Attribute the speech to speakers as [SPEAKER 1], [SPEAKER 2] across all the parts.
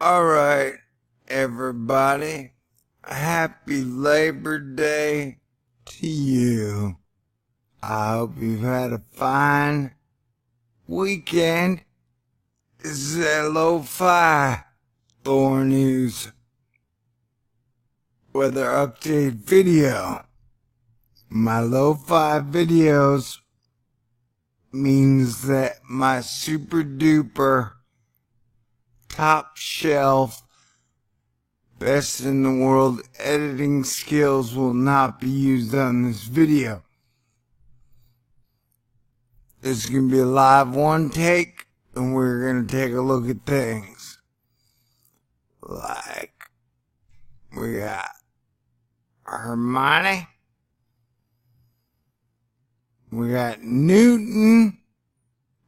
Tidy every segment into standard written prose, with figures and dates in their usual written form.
[SPEAKER 1] Alright, everybody. Happy Labor Day to you. I hope you've had a fine weekend. This is a LowFi THORnews weather update video. My LowFi videos means that my super duper top shelf best in the world editing skills will not be used on this video. This is going to be a live one take, and we're going to take a look at things like we got Hermione, we got Newton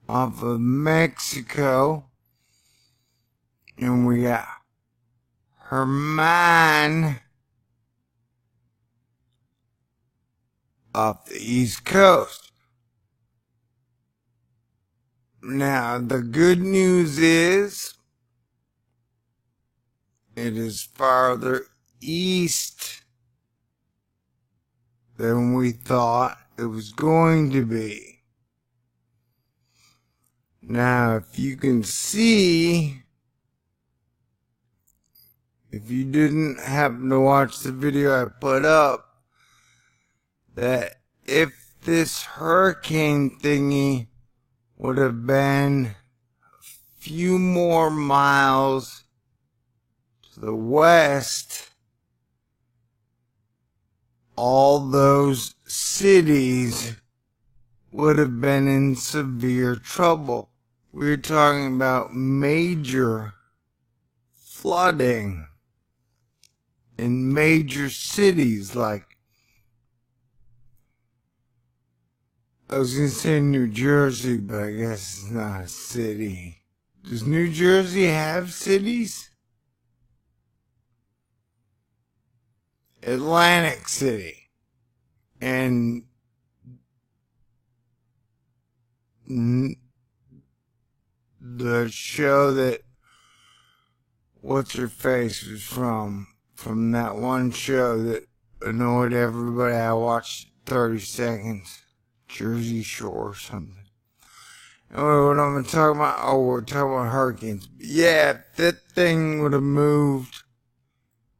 [SPEAKER 1] off of Mexico, and we got Hermione off the East Coast. Now, the good news is it is farther east than we thought it was going to be. Now, if you can see, if you didn't happen to watch the video I put up, that if this hurricane thingy would have been a few more miles to the west, all those cities would have been in severe trouble. We're talking about major flooding in major cities like, I was going to say New Jersey, but I guess it's not a city. Does New Jersey have cities? Atlantic City. And the show that What's-Her-Face was from that one show that annoyed everybody. I watched 30 seconds. Jersey Shore or something. Anyway, what I'm talking about, we're talking about hurricanes. Yeah, if that thing would have moved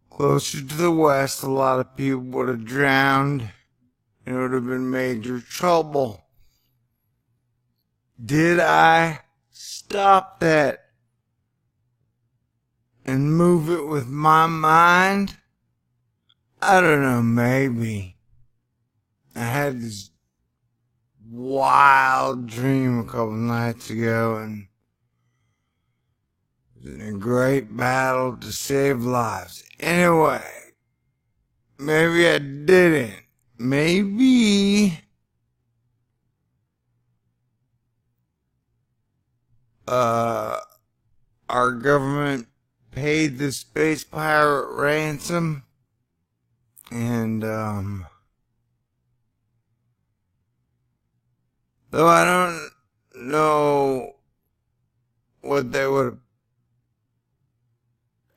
[SPEAKER 1] closer to the west, a lot of people would have drowned, and it would have been major trouble. Did I stop that and move it with my mind? I don't know, maybe. I had this wild dream a couple nights ago, and it was in a great battle to save lives. Anyway, maybe I didn't. Maybe our government paid the space pirate ransom, and though I don't know what they would have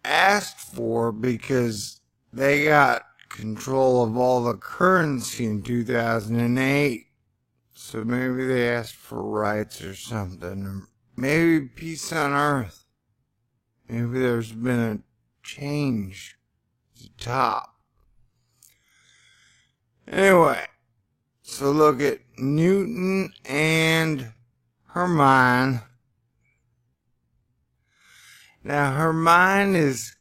[SPEAKER 1] asked for, because they got control of all the currency in 2008. So maybe they asked for rights or something. Or maybe peace on earth. Maybe there's been a change to the top. Anyway, so look at Newton and Hermione. Now, Hermione is,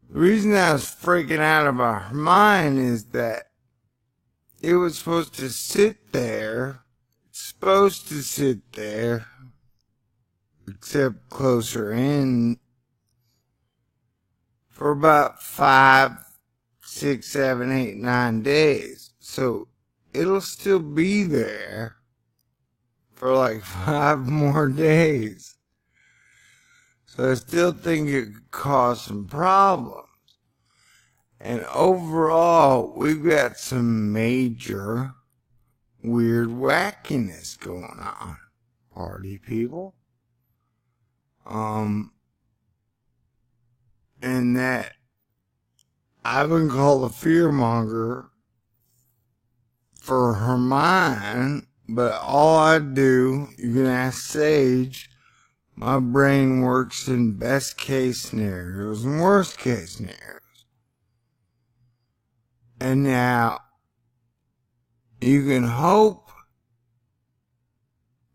[SPEAKER 1] the reason I was freaking out about Hermione is that it was supposed to sit there, except closer in, for about 5, 6, 7, 8, 9 days. So it'll still be there for like 5 more days. So I still think it could cause some problems. And overall, we've got some major weird wackiness going on. Party people. and that I've been called a fearmonger for her mind, but all I do, you can ask Sage, my brain works in best case scenarios and worst case scenarios. And now, you can hope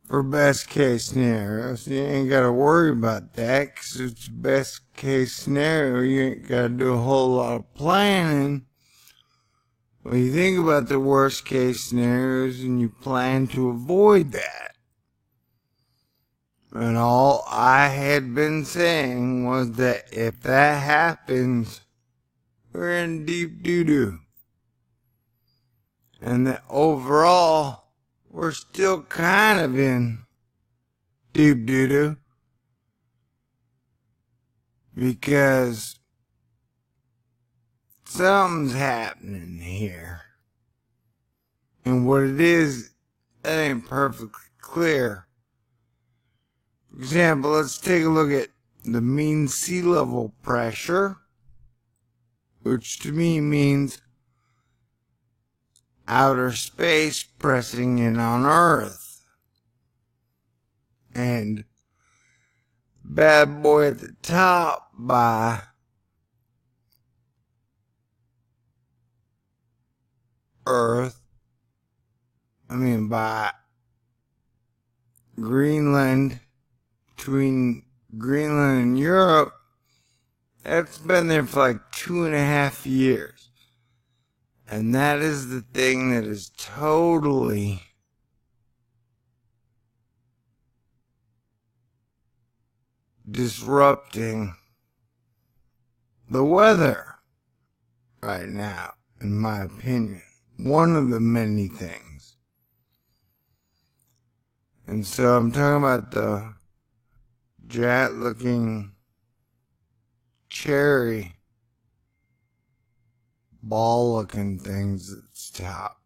[SPEAKER 1] for best case scenarios. You ain't gotta worry about that, 'cause it's best case scenario. You ain't gotta do a whole lot of planning. When you think about the worst case scenarios and you plan to avoid that. And all I had been saying was that if that happens, we're in deep doo-doo. And that overall, we're still kind of in deep doo-doo. Because something's happening here. And what it is, that ain't perfectly clear. For example, let's take a look at the mean sea level pressure, which to me means outer space pressing in on Earth. And bad boy at the top by by Greenland, between Greenland and Europe, that's been there for like 2.5 years. And that is the thing that is totally disrupting the weather right now, in my opinion. One of the many things. And so I'm talking about the jet-looking cherry ball-looking things at the top.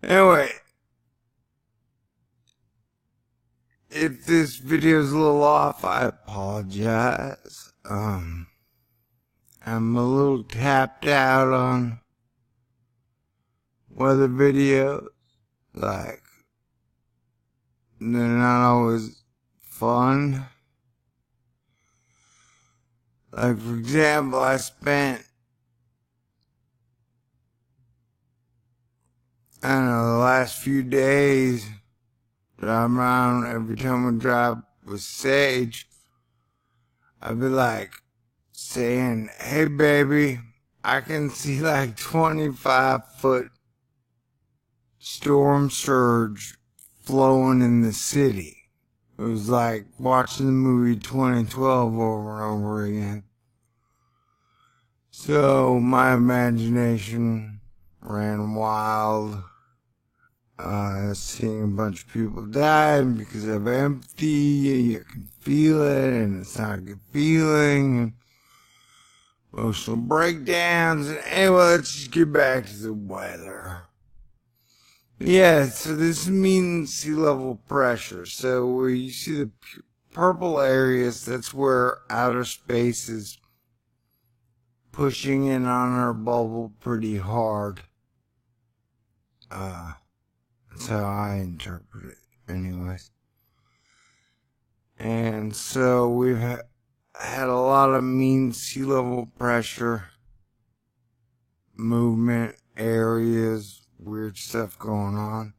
[SPEAKER 1] Anyway, if this video is a little off, I apologize. I'm a little tapped out on weather videos. Like, they're not always fun. Like, for example, I spent, I don't know, the last few days driving around. Every time we drive with Sage, I'd be like saying, hey baby, I can see like 25-foot storm surge flowing in the city. It was like watching the movie 2012 over and over again. So my imagination ran wild. Seeing a bunch of people die because of empty, you can feel it, and it's not a good feeling. Emotional breakdowns, and anyway, let's just get back to the weather. Yeah, so this means sea level pressure. So where you see the purple areas, that's where outer space is pushing in on our bubble pretty hard. That's how I interpret it, anyways. And so we've had a lot of mean sea level pressure movement areas, weird stuff going on.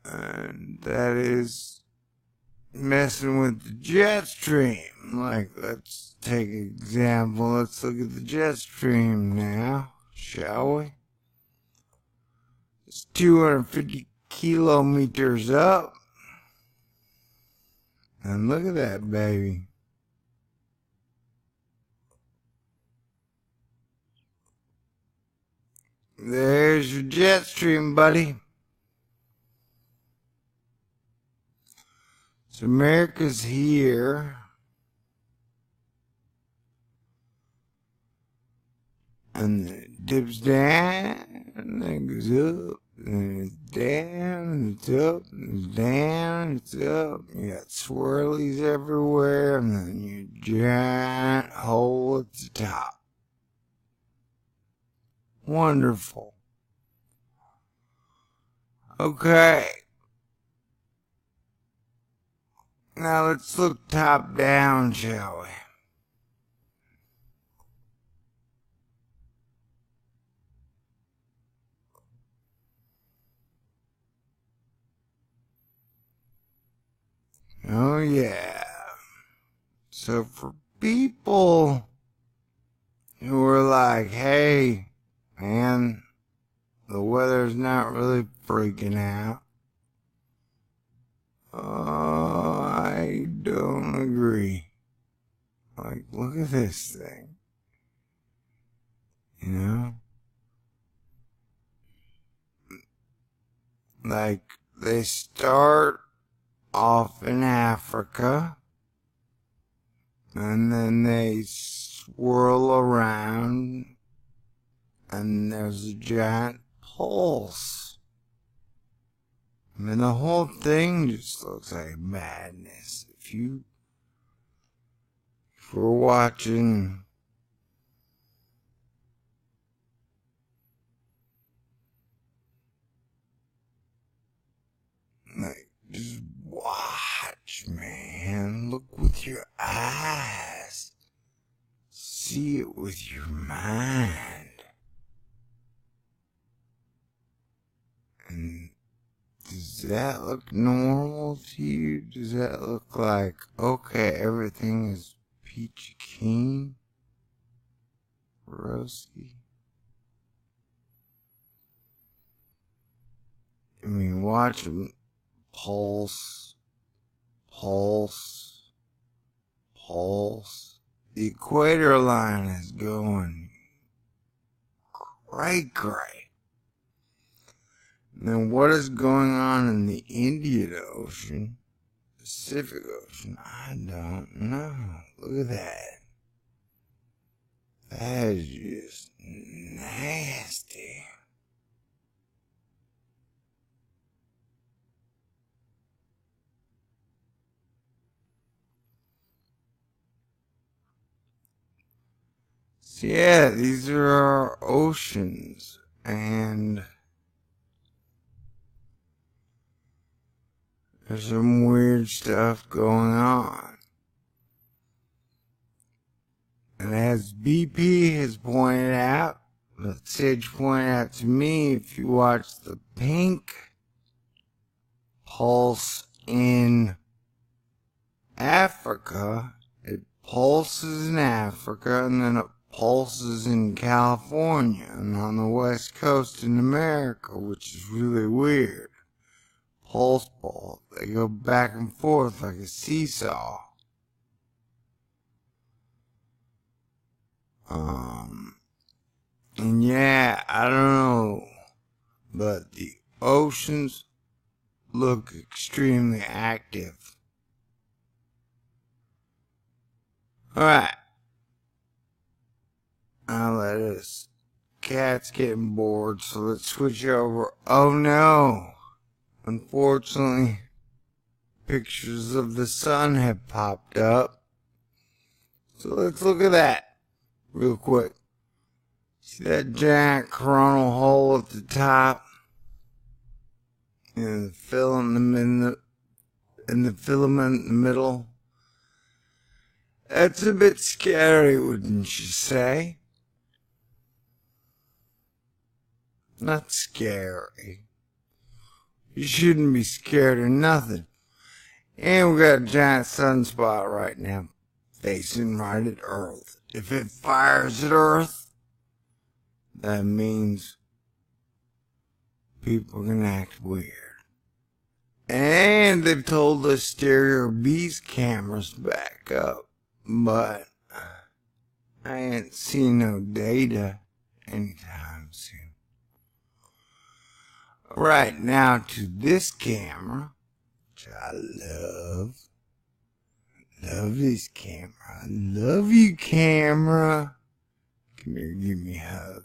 [SPEAKER 1] And that is messing with the jet stream. Like, let's take an example. Let's look at the jet stream now, shall we? It's 250 kilometers up. And look at that, baby. There's your jet stream, buddy. So America's here. And then it dips down, and then goes up, then it's down, it's up, it's down, it's up. You got swirlies everywhere, and then your giant hole at the top. Wonderful. Okay. Now let's look top down, shall we? Oh yeah. So for people who are like, hey, man, the weather's not really freaking out. Oh, I don't agree. Like, look at this thing. You know? Like, they start off in Africa, and then they swirl around, and there's a giant pulse. I mean, the whole thing just looks like madness. If we're watching, like, just watch, man. Look with your eyes. See it with your mind. And does that look normal to you? Does that look like, okay, everything is peachy keen? Roasty? I mean, watch them pulse, pulse, pulse. The equator line is going cray-cray. Then what is going on in the Indian Ocean, Pacific Ocean? I don't know. Look at that. That is just nasty. So yeah, these are our oceans, and there's some weird stuff going on. And as BP has pointed out, but Sage pointed out to me, if you watch the pink pulse in Africa, it pulses in Africa, and then it pulses in California and on the west coast in America, which is really weird. Pulse ball. They go back and forth like a seesaw. And yeah, I don't know, but the oceans look extremely active. Alright. Now let us. Cat's getting bored, so let's switch over. Oh no! Unfortunately, pictures of the sun have popped up. So let's look at that real quick. See that giant coronal hole at the top? And the filament in the filament in the middle? That's a bit scary, wouldn't you say? Not scary. You shouldn't be scared of nothing. And we got a giant sunspot right now, facing right at Earth. If it fires at Earth, that means people are gonna act weird. And they've told us stereo beast cameras back up, but I ain't seen no data anytime soon. Right now to this camera, which I love. Love this camera. I love you, camera. Come here, give me a hug.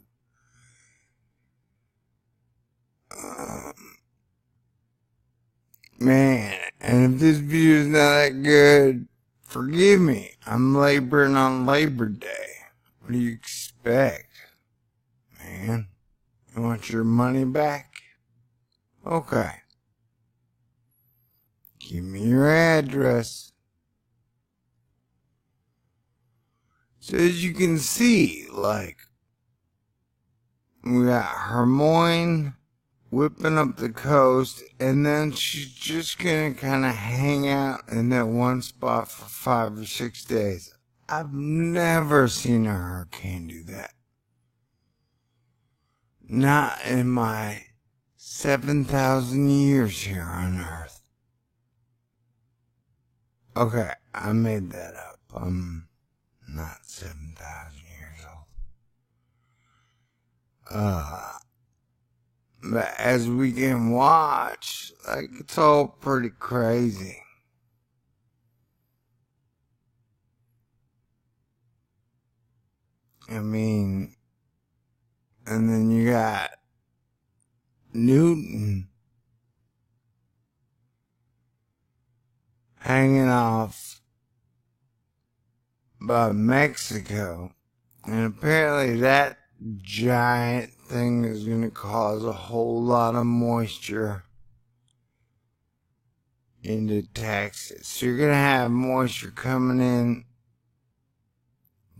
[SPEAKER 1] Man, and if this video is not that good, forgive me. I'm laboring on Labor Day. What do you expect, man? You want your money back? Okay. Give me your address. So as you can see, like, we got Hermione whipping up the coast, and then she's just gonna kind of hang out in that one spot for 5 or 6 days. I've never seen a hurricane do that. Not in my 7,000 years here on Earth. Okay, I made that up. I'm not 7,000 years old. But as we can watch, like, it's all pretty crazy. I mean, and then you got Newton hanging off by Mexico, and apparently that giant thing is going to cause a whole lot of moisture into Texas. So you're going to have moisture coming in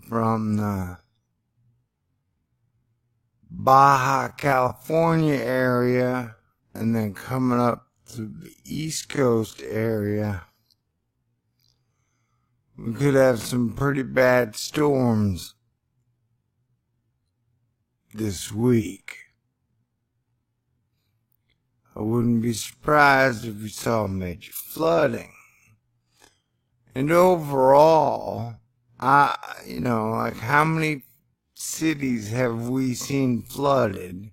[SPEAKER 1] from the Baja California area and then coming up to the East Coast area. We could have some pretty bad storms this week. I wouldn't be surprised if we saw major flooding. And overall, like, how many cities have we seen flooded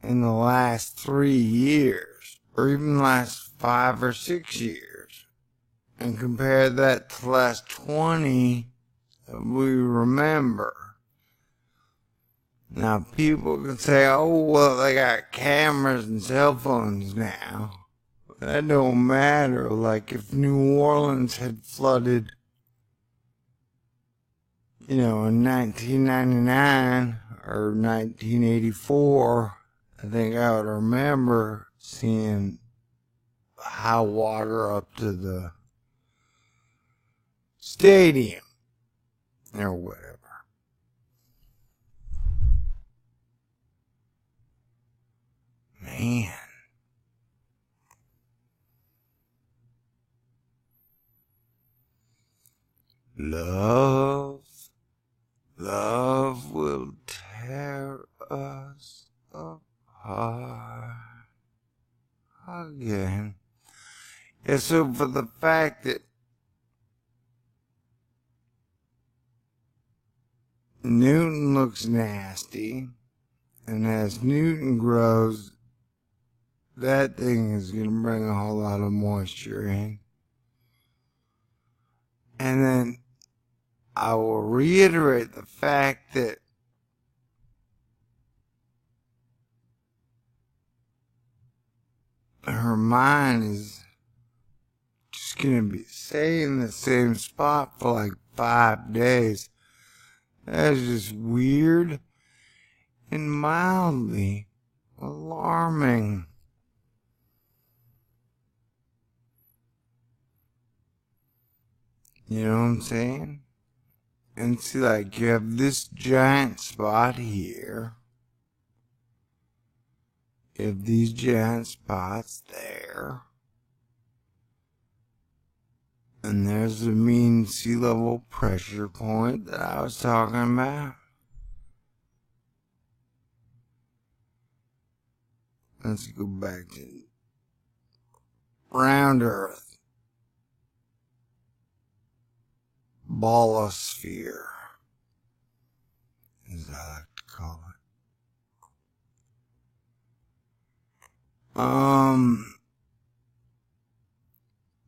[SPEAKER 1] in the last 3 years, or even last 5 or 6 years? And compare that to the last 20 that we remember. Now, people can say, oh, well, they got cameras and cell phones now. That don't matter. Like, if New Orleans had flooded, in 1999 or 1984, I think I would remember seeing high water up to the stadium or whatever. Man. Love will tear us apart again. Yeah, so for the fact that Newton looks nasty, and as Newton grows, that thing is going to bring a whole lot of moisture in. And then I will reiterate the fact that her mind is just going to be staying in the same spot for like 5 days. That's just weird and mildly alarming. You know what I'm saying? And see, like, you have this giant spot here. You have these giant spots there. And there's the mean sea level pressure point that I was talking about. Let's go back to round Earth. Ballosphere, as I like to call it.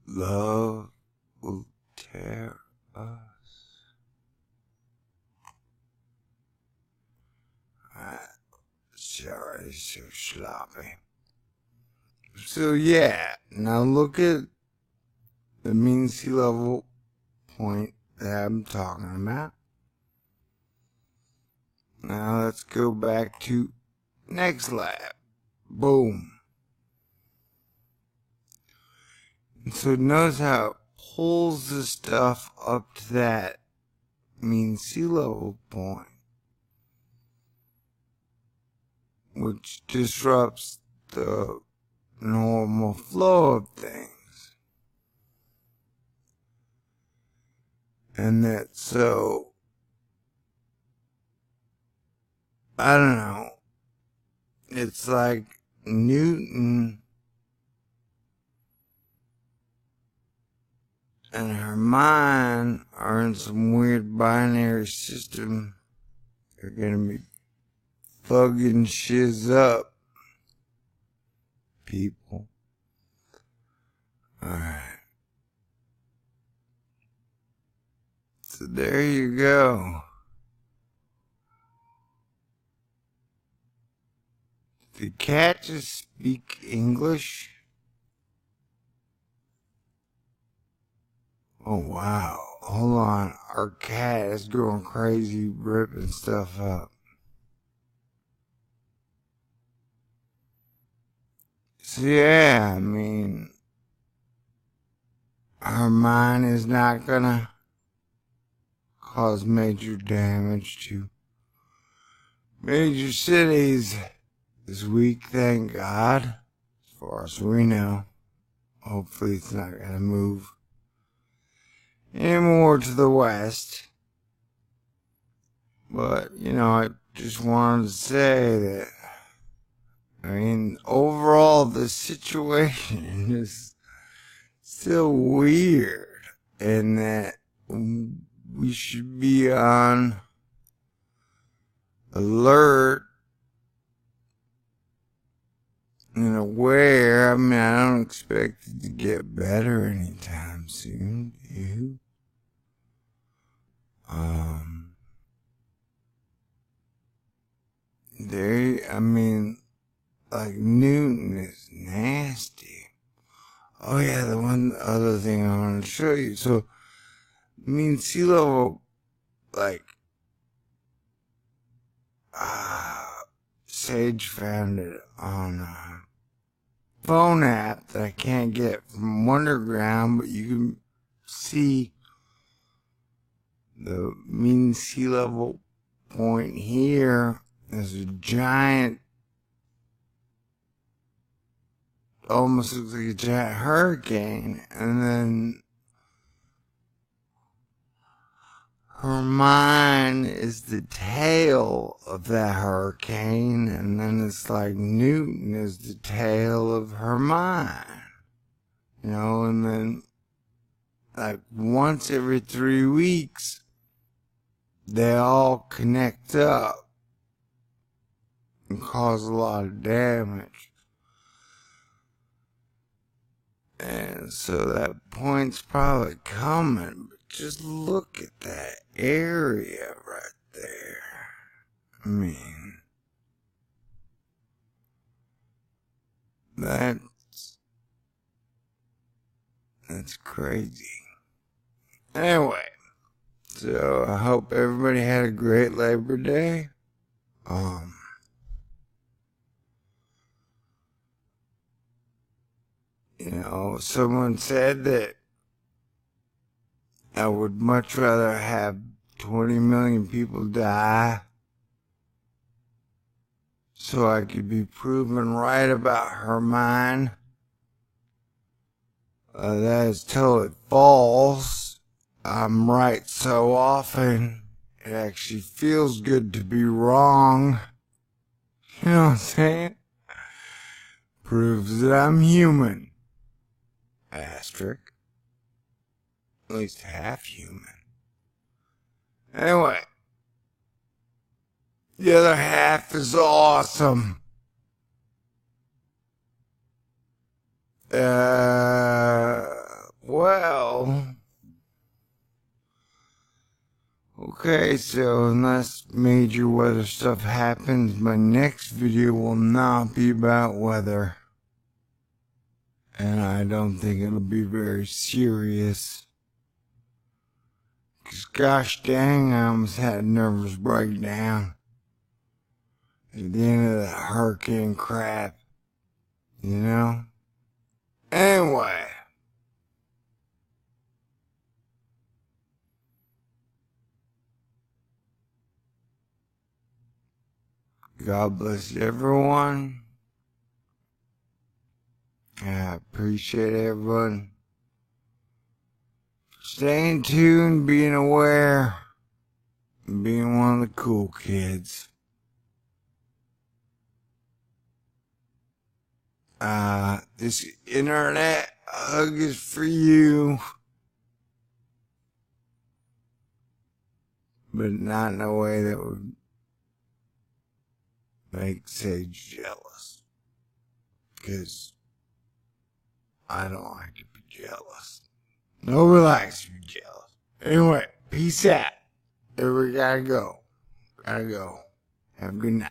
[SPEAKER 1] Love will tear us. Sorry. so sloppy. So yeah, now look at the mean sea level point that I'm talking about. Now let's go back to next lab. Boom. And so notice how it pulls the stuff up to that mean sea level point, which disrupts the normal flow of things. And that, so, I don't know, it's like Newton and her mind are in some weird binary system. They're gonna be fucking shiz up, people. Alright. So there you go. Did the cat just speak English? Oh wow. Hold on. Our cat is going crazy, ripping stuff up. So yeah, I mean, her mind is not gonna cause major damage to major cities this week, thank God. As far as we know. Hopefully it's not gonna move any more to the west. But, you know, I just wanted to say that, I mean, overall the situation is still weird, and that we should be on alert and aware. I mean, I don't expect it to get better anytime soon, do you? I mean, like Newton is nasty. Oh yeah, the one other thing I want to show you. So, I mean, sea level, like, Sage found it on a phone app that I can't get from Wonderground, but you can see the mean sea level point here. There's a giant, almost looks like a giant hurricane, and then Hermine is the tail of that hurricane, and then it's like Newton is the tail of Hermine. You know, and then like once every 3 weeks, they all connect up and cause a lot of damage. And so that point's probably coming, but just look at that area right there. I mean, that's crazy. Anyway, so I hope everybody had a great Labor Day. You know, someone said that I would much rather have 20 million people die so I could be proven right about Hermine. That is totally false. I'm right so often, it actually feels good to be wrong. You know what I'm saying? Proves that I'm human. Asterisk. At least half human. Anyway. The other half is awesome. Well, Okay, so unless major weather stuff happens, my next video will not be about weather. And I don't think it'll be very serious. Cause gosh dang, I almost had a nervous breakdown at the end of that hurricane crap. You know? Anyway. God bless everyone. I appreciate everyone staying tuned, being aware, and being one of the cool kids. This internet hug is for you, but not in a way that would make Sage jealous, because I don't like to be jealous. Nobody likes to be jealous. Anyway, peace out. Everybody gotta go. Have a good night.